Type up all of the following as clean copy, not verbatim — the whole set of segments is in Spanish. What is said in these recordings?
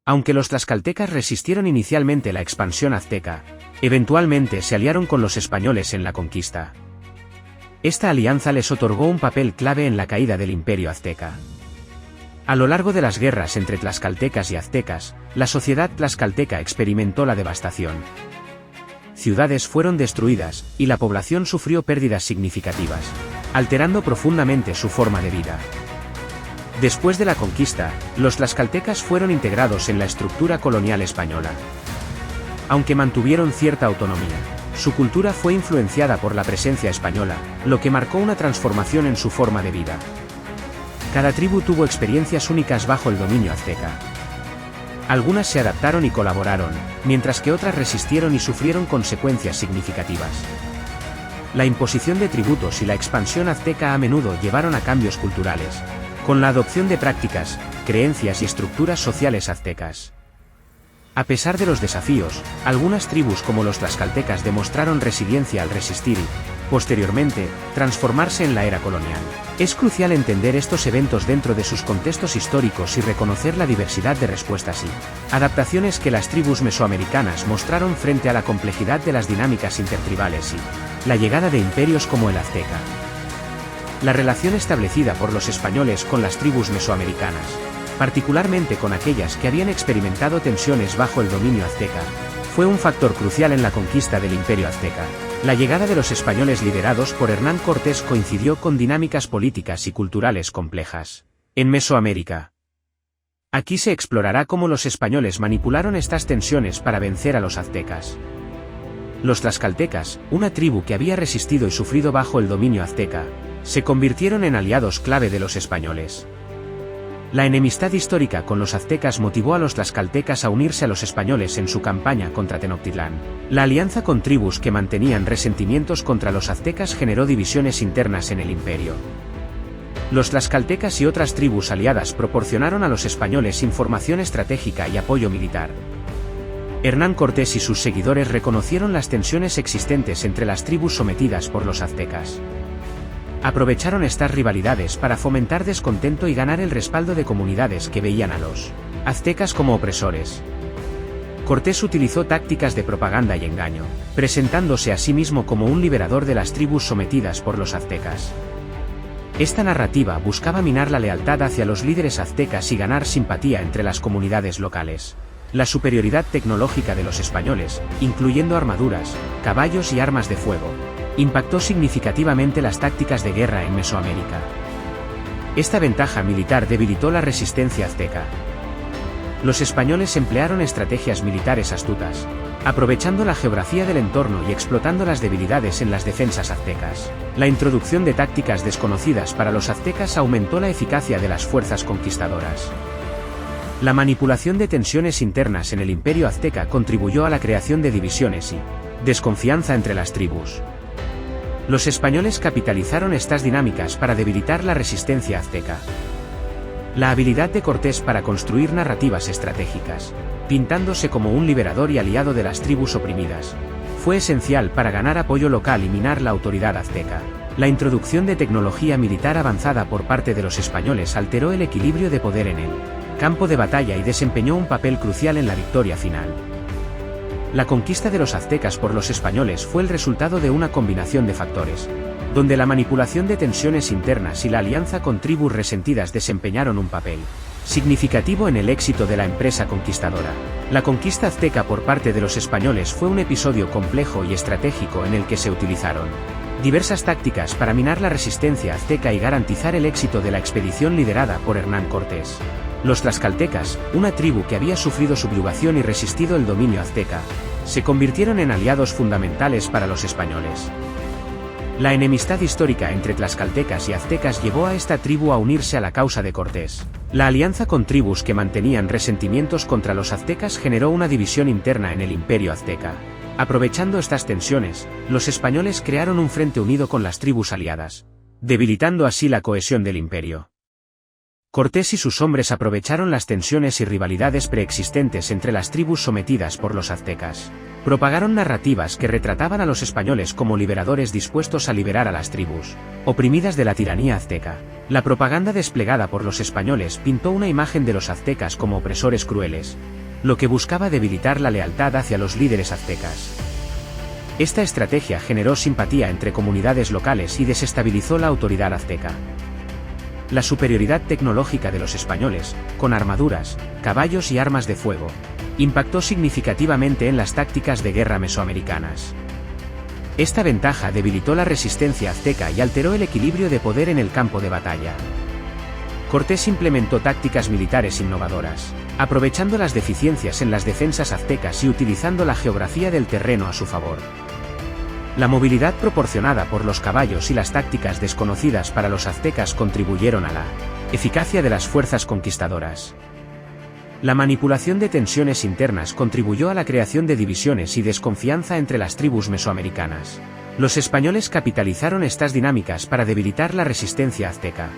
Aunque los tlaxcaltecas resistieron inicialmente la expansión azteca, eventualmente se aliaron con los españoles en la conquista. Esta alianza les otorgó un papel clave en la caída del imperio azteca. A lo largo de las guerras entre tlaxcaltecas y aztecas, la sociedad tlaxcalteca experimentó la devastación. Ciudades fueron destruidas, y la población sufrió pérdidas significativas, alterando profundamente su forma de vida. Después de la conquista, los tlaxcaltecas fueron integrados en la estructura colonial española. Aunque mantuvieron cierta autonomía, su cultura fue influenciada por la presencia española, lo que marcó una transformación en su forma de vida. Cada tribu tuvo experiencias únicas bajo el dominio azteca. Algunas se adaptaron y colaboraron, mientras que otras resistieron y sufrieron consecuencias significativas. La imposición de tributos y la expansión azteca a menudo llevaron a cambios culturales, con la adopción de prácticas, creencias y estructuras sociales aztecas. A pesar de los desafíos, algunas tribus como los tlaxcaltecas demostraron resiliencia al resistir y, posteriormente, transformarse en la era colonial. Es crucial entender estos eventos dentro de sus contextos históricos y reconocer la diversidad de respuestas y adaptaciones que las tribus mesoamericanas mostraron frente a la complejidad de las dinámicas intertribales y la llegada de imperios como el azteca. La relación establecida por los españoles con las tribus mesoamericanas, particularmente con aquellas que habían experimentado tensiones bajo el dominio azteca, fue un factor crucial en la conquista del imperio azteca. La llegada de los españoles liderados por Hernán Cortés coincidió con dinámicas políticas y culturales complejas en Mesoamérica. Aquí se explorará cómo los españoles manipularon estas tensiones para vencer a los aztecas. Los tlaxcaltecas, una tribu que había resistido y sufrido bajo el dominio azteca, se convirtieron en aliados clave de los españoles. La enemistad histórica con los aztecas motivó a los tlaxcaltecas a unirse a los españoles en su campaña contra Tenochtitlán. La alianza con tribus que mantenían resentimientos contra los aztecas generó divisiones internas en el imperio. Los tlaxcaltecas y otras tribus aliadas proporcionaron a los españoles información estratégica y apoyo militar. Hernán Cortés y sus seguidores reconocieron las tensiones existentes entre las tribus sometidas por los aztecas. Aprovecharon estas rivalidades para fomentar descontento y ganar el respaldo de comunidades que veían a los aztecas como opresores. Cortés utilizó tácticas de propaganda y engaño, presentándose a sí mismo como un liberador de las tribus sometidas por los aztecas. Esta narrativa buscaba minar la lealtad hacia los líderes aztecas y ganar simpatía entre las comunidades locales. La superioridad tecnológica de los españoles, incluyendo armaduras, caballos y armas de fuego, impactó significativamente las tácticas de guerra en Mesoamérica. Esta ventaja militar debilitó la resistencia azteca. Los españoles emplearon estrategias militares astutas, aprovechando la geografía del entorno y explotando las debilidades en las defensas aztecas. La introducción de tácticas desconocidas para los aztecas aumentó la eficacia de las fuerzas conquistadoras. La manipulación de tensiones internas en el imperio azteca contribuyó a la creación de divisiones y desconfianza entre las tribus. Los españoles capitalizaron estas dinámicas para debilitar la resistencia azteca. La habilidad de Cortés para construir narrativas estratégicas, pintándose como un liberador y aliado de las tribus oprimidas, fue esencial para ganar apoyo local y minar la autoridad azteca. La introducción de tecnología militar avanzada por parte de los españoles alteró el equilibrio de poder en el campo de batalla y desempeñó un papel crucial en la victoria final. La conquista de los aztecas por los españoles fue el resultado de una combinación de factores, donde la manipulación de tensiones internas y la alianza con tribus resentidas desempeñaron un papel significativo en el éxito de la empresa conquistadora. La conquista azteca por parte de los españoles fue un episodio complejo y estratégico en el que se utilizaron diversas tácticas para minar la resistencia azteca y garantizar el éxito de la expedición liderada por Hernán Cortés. Los tlaxcaltecas, una tribu que había sufrido subyugación y resistido el dominio azteca, se convirtieron en aliados fundamentales para los españoles. La enemistad histórica entre tlaxcaltecas y aztecas llevó a esta tribu a unirse a la causa de Cortés. La alianza con tribus que mantenían resentimientos contra los aztecas generó una división interna en el imperio azteca. Aprovechando estas tensiones, los españoles crearon un frente unido con las tribus aliadas, debilitando así la cohesión del imperio. Cortés y sus hombres aprovecharon las tensiones y rivalidades preexistentes entre las tribus sometidas por los aztecas. Propagaron narrativas que retrataban a los españoles como liberadores dispuestos a liberar a las tribus oprimidas de la tiranía azteca. La propaganda desplegada por los españoles pintó una imagen de los aztecas como opresores crueles, lo que buscaba debilitar la lealtad hacia los líderes aztecas. Esta estrategia generó simpatía entre comunidades locales y desestabilizó la autoridad azteca. La superioridad tecnológica de los españoles, con armaduras, caballos y armas de fuego, impactó significativamente en las tácticas de guerra mesoamericanas. Esta ventaja debilitó la resistencia azteca y alteró el equilibrio de poder en el campo de batalla. Cortés implementó tácticas militares innovadoras, aprovechando las deficiencias en las defensas aztecas y utilizando la geografía del terreno a su favor. La movilidad proporcionada por los caballos y las tácticas desconocidas para los aztecas contribuyeron a la eficacia de las fuerzas conquistadoras. La manipulación de tensiones internas contribuyó a la creación de divisiones y desconfianza entre las tribus mesoamericanas. Los españoles capitalizaron estas dinámicas para debilitar la resistencia azteca.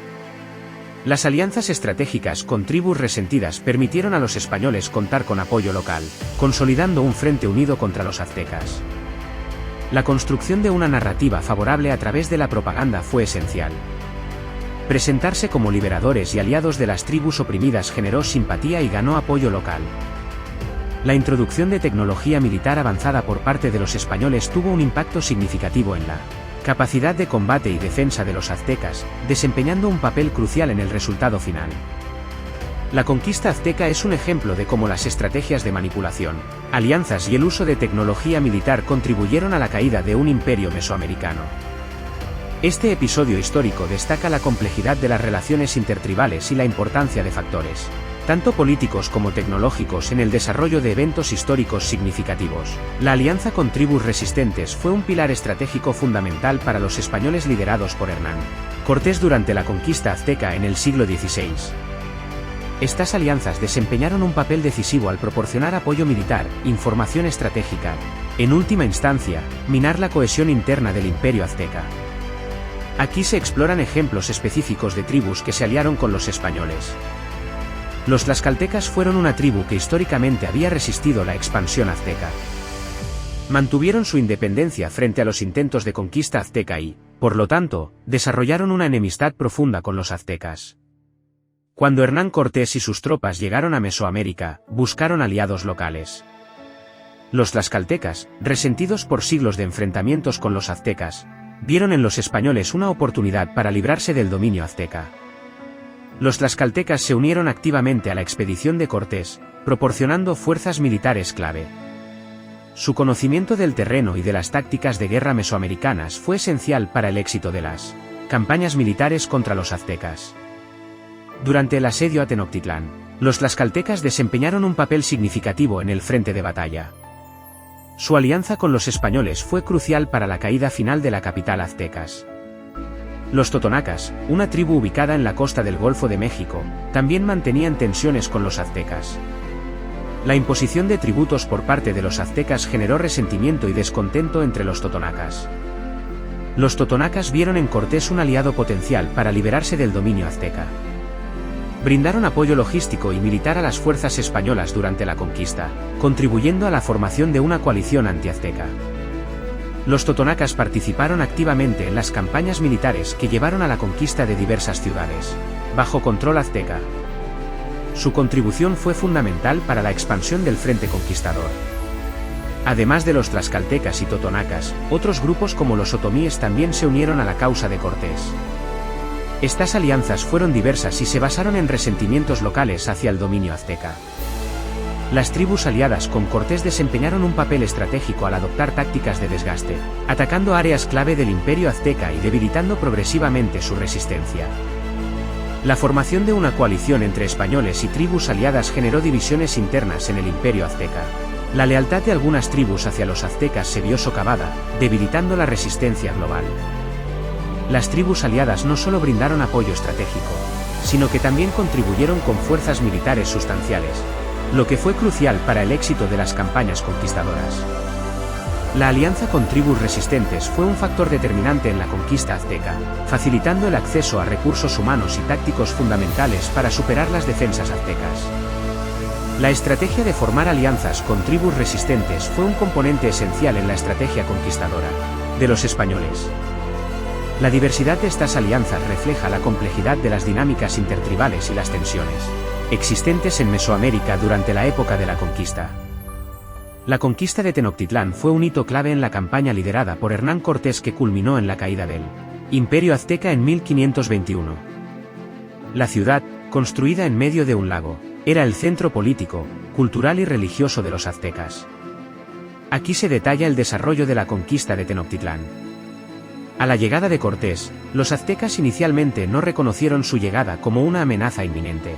Las alianzas estratégicas con tribus resentidas permitieron a los españoles contar con apoyo local, consolidando un frente unido contra los aztecas. La construcción de una narrativa favorable a través de la propaganda fue esencial. Presentarse como liberadores y aliados de las tribus oprimidas generó simpatía y ganó apoyo local. La introducción de tecnología militar avanzada por parte de los españoles tuvo un impacto significativo en la capacidad de combate y defensa de los aztecas, desempeñando un papel crucial en el resultado final. La conquista azteca es un ejemplo de cómo las estrategias de manipulación, alianzas y el uso de tecnología militar contribuyeron a la caída de un imperio mesoamericano. Este episodio histórico destaca la complejidad de las relaciones intertribales y la importancia de factores, tanto políticos como tecnológicos, en el desarrollo de eventos históricos significativos. La alianza con tribus resistentes fue un pilar estratégico fundamental para los españoles liderados por Hernán Cortés durante la conquista azteca en el siglo XVI. Estas alianzas desempeñaron un papel decisivo al proporcionar apoyo militar, información estratégica, en última instancia, minar la cohesión interna del imperio azteca. Aquí se exploran ejemplos específicos de tribus que se aliaron con los españoles. Los tlaxcaltecas fueron una tribu que históricamente había resistido la expansión azteca. Mantuvieron su independencia frente a los intentos de conquista azteca y, por lo tanto, desarrollaron una enemistad profunda con los aztecas. Cuando Hernán Cortés y sus tropas llegaron a Mesoamérica, buscaron aliados locales. Los tlaxcaltecas, resentidos por siglos de enfrentamientos con los aztecas, vieron en los españoles una oportunidad para librarse del dominio azteca. Los tlaxcaltecas se unieron activamente a la expedición de Cortés, proporcionando fuerzas militares clave. Su conocimiento del terreno y de las tácticas de guerra mesoamericanas fue esencial para el éxito de las campañas militares contra los aztecas. Durante el asedio a Tenochtitlán, los tlaxcaltecas desempeñaron un papel significativo en el frente de batalla. Su alianza con los españoles fue crucial para la caída final de la capital aztecas. Los totonacas, una tribu ubicada en la costa del Golfo de México, también mantenían tensiones con los aztecas. La imposición de tributos por parte de los aztecas generó resentimiento y descontento entre los totonacas. Los totonacas vieron en Cortés un aliado potencial para liberarse del dominio azteca. Brindaron apoyo logístico y militar a las fuerzas españolas durante la conquista, contribuyendo a la formación de una coalición antiazteca. Los totonacas participaron activamente en las campañas militares que llevaron a la conquista de diversas ciudades, bajo control azteca. Su contribución fue fundamental para la expansión del frente conquistador. Además de los tlaxcaltecas y totonacas, otros grupos como los otomíes también se unieron a la causa de Cortés. Estas alianzas fueron diversas y se basaron en resentimientos locales hacia el dominio azteca. Las tribus aliadas con Cortés desempeñaron un papel estratégico al adoptar tácticas de desgaste, atacando áreas clave del imperio azteca y debilitando progresivamente su resistencia. La formación de una coalición entre españoles y tribus aliadas generó divisiones internas en el imperio azteca. La lealtad de algunas tribus hacia los aztecas se vio socavada, debilitando la resistencia global. Las tribus aliadas no solo brindaron apoyo estratégico, sino que también contribuyeron con fuerzas militares sustanciales, lo que fue crucial para el éxito de las campañas conquistadoras. La alianza con tribus resistentes fue un factor determinante en la conquista azteca, facilitando el acceso a recursos humanos y tácticos fundamentales para superar las defensas aztecas. La estrategia de formar alianzas con tribus resistentes fue un componente esencial en la estrategia conquistadora de los españoles. La diversidad de estas alianzas refleja la complejidad de las dinámicas intertribales y las tensiones existentes en Mesoamérica durante la época de la conquista. La conquista de Tenochtitlán fue un hito clave en la campaña liderada por Hernán Cortés que culminó en la caída del Imperio Azteca en 1521. La ciudad, construida en medio de un lago, era el centro político, cultural y religioso de los aztecas. Aquí se detalla el desarrollo de la conquista de Tenochtitlán. A la llegada de Cortés, los aztecas inicialmente no reconocieron su llegada como una amenaza inminente.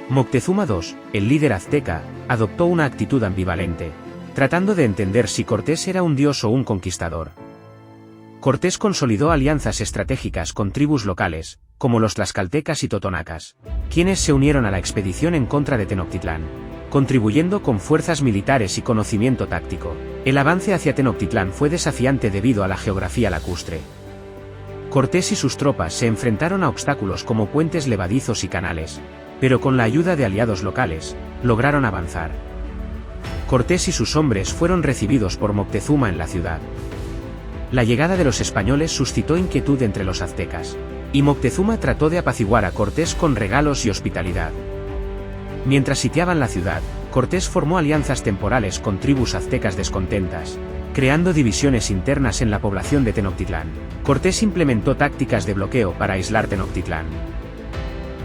Moctezuma II, el líder azteca, adoptó una actitud ambivalente, tratando de entender si Cortés era un dios o un conquistador. Cortés consolidó alianzas estratégicas con tribus locales, como los tlaxcaltecas y totonacas, quienes se unieron a la expedición en contra de Tenochtitlán, contribuyendo con fuerzas militares y conocimiento táctico. El avance hacia Tenochtitlán fue desafiante debido a la geografía lacustre. Cortés y sus tropas se enfrentaron a obstáculos como puentes levadizos y canales, pero con la ayuda de aliados locales, lograron avanzar. Cortés y sus hombres fueron recibidos por Moctezuma en la ciudad. La llegada de los españoles suscitó inquietud entre los aztecas, y Moctezuma trató de apaciguar a Cortés con regalos y hospitalidad. Mientras sitiaban la ciudad, Cortés formó alianzas temporales con tribus aztecas descontentas, creando divisiones internas en la población de Tenochtitlán. Cortés implementó tácticas de bloqueo para aislar Tenochtitlán.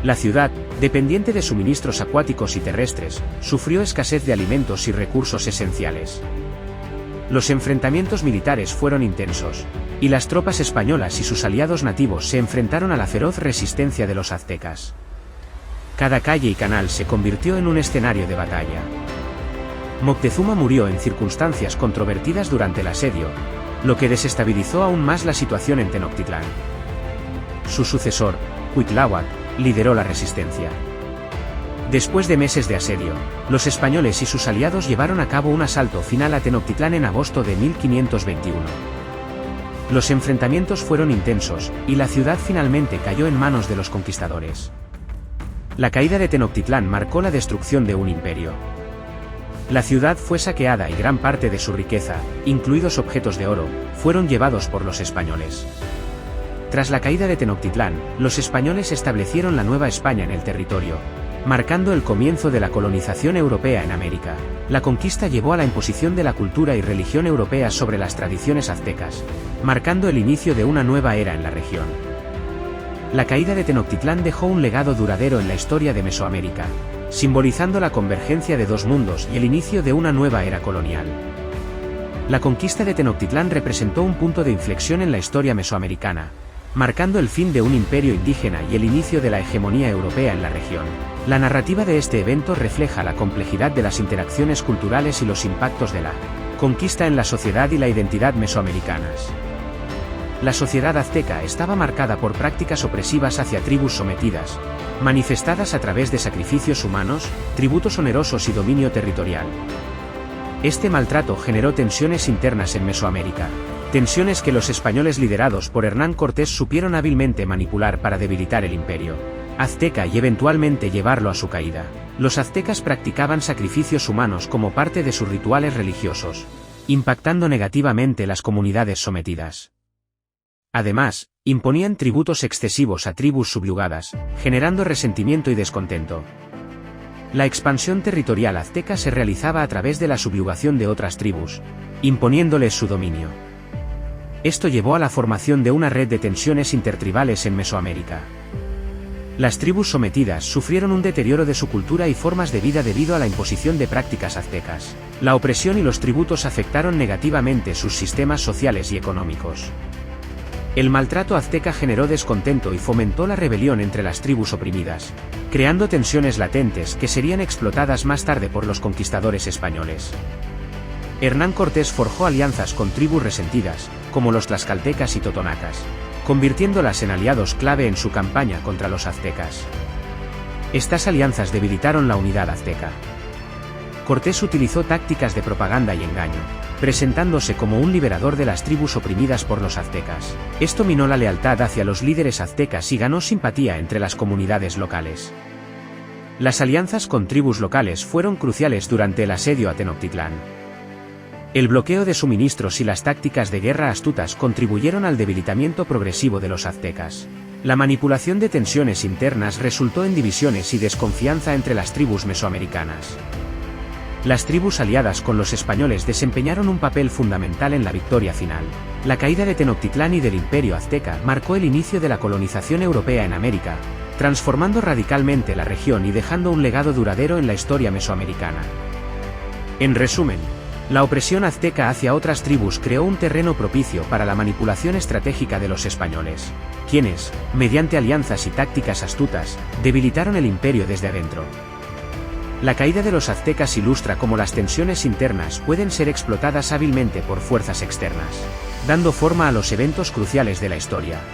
La ciudad, dependiente de suministros acuáticos y terrestres, sufrió escasez de alimentos y recursos esenciales. Los enfrentamientos militares fueron intensos, y las tropas españolas y sus aliados nativos se enfrentaron a la feroz resistencia de los aztecas. Cada calle y canal se convirtió en un escenario de batalla. Moctezuma murió en circunstancias controvertidas durante el asedio, lo que desestabilizó aún más la situación en Tenochtitlán. Su sucesor, Cuitláhuac, lideró la resistencia. Después de meses de asedio, los españoles y sus aliados llevaron a cabo un asalto final a Tenochtitlán en agosto de 1521. Los enfrentamientos fueron intensos, y la ciudad finalmente cayó en manos de los conquistadores. La caída de Tenochtitlán marcó la destrucción de un imperio. La ciudad fue saqueada y gran parte de su riqueza, incluidos objetos de oro, fueron llevados por los españoles. Tras la caída de Tenochtitlán, los españoles establecieron la Nueva España en el territorio, marcando el comienzo de la colonización europea en América. La conquista llevó a la imposición de la cultura y religión europea sobre las tradiciones aztecas, marcando el inicio de una nueva era en la región. La caída de Tenochtitlán dejó un legado duradero en la historia de Mesoamérica, simbolizando la convergencia de dos mundos y el inicio de una nueva era colonial. La conquista de Tenochtitlán representó un punto de inflexión en la historia mesoamericana, marcando el fin de un imperio indígena y el inicio de la hegemonía europea en la región. La narrativa de este evento refleja la complejidad de las interacciones culturales y los impactos de la conquista en la sociedad y la identidad mesoamericanas. La sociedad azteca estaba marcada por prácticas opresivas hacia tribus sometidas, manifestadas a través de sacrificios humanos, tributos onerosos y dominio territorial. Este maltrato generó tensiones internas en Mesoamérica, tensiones que los españoles liderados por Hernán Cortés supieron hábilmente manipular para debilitar el imperio azteca y eventualmente llevarlo a su caída. Los aztecas practicaban sacrificios humanos como parte de sus rituales religiosos, impactando negativamente las comunidades sometidas. Además, imponían tributos excesivos a tribus subyugadas, generando resentimiento y descontento. La expansión territorial azteca se realizaba a través de la subyugación de otras tribus, imponiéndoles su dominio. Esto llevó a la formación de una red de tensiones intertribales en Mesoamérica. Las tribus sometidas sufrieron un deterioro de su cultura y formas de vida debido a la imposición de prácticas aztecas. La opresión y los tributos afectaron negativamente sus sistemas sociales y económicos. El maltrato azteca generó descontento y fomentó la rebelión entre las tribus oprimidas, creando tensiones latentes que serían explotadas más tarde por los conquistadores españoles. Hernán Cortés forjó alianzas con tribus resentidas, como los tlaxcaltecas y totonacas, convirtiéndolas en aliados clave en su campaña contra los aztecas. Estas alianzas debilitaron la unidad azteca. Cortés utilizó tácticas de propaganda y engaño, presentándose como un liberador de las tribus oprimidas por los aztecas. Esto minó la lealtad hacia los líderes aztecas y ganó simpatía entre las comunidades locales. Las alianzas con tribus locales fueron cruciales durante el asedio a Tenochtitlán. El bloqueo de suministros y las tácticas de guerra astutas contribuyeron al debilitamiento progresivo de los aztecas. La manipulación de tensiones internas resultó en divisiones y desconfianza entre las tribus mesoamericanas. Las tribus aliadas con los españoles desempeñaron un papel fundamental en la victoria final. La caída de Tenochtitlán y del Imperio Azteca marcó el inicio de la colonización europea en América, transformando radicalmente la región y dejando un legado duradero en la historia mesoamericana. En resumen, la opresión azteca hacia otras tribus creó un terreno propicio para la manipulación estratégica de los españoles, quienes, mediante alianzas y tácticas astutas, debilitaron el imperio desde adentro. La caída de los aztecas ilustra cómo las tensiones internas pueden ser explotadas hábilmente por fuerzas externas, dando forma a los eventos cruciales de la historia.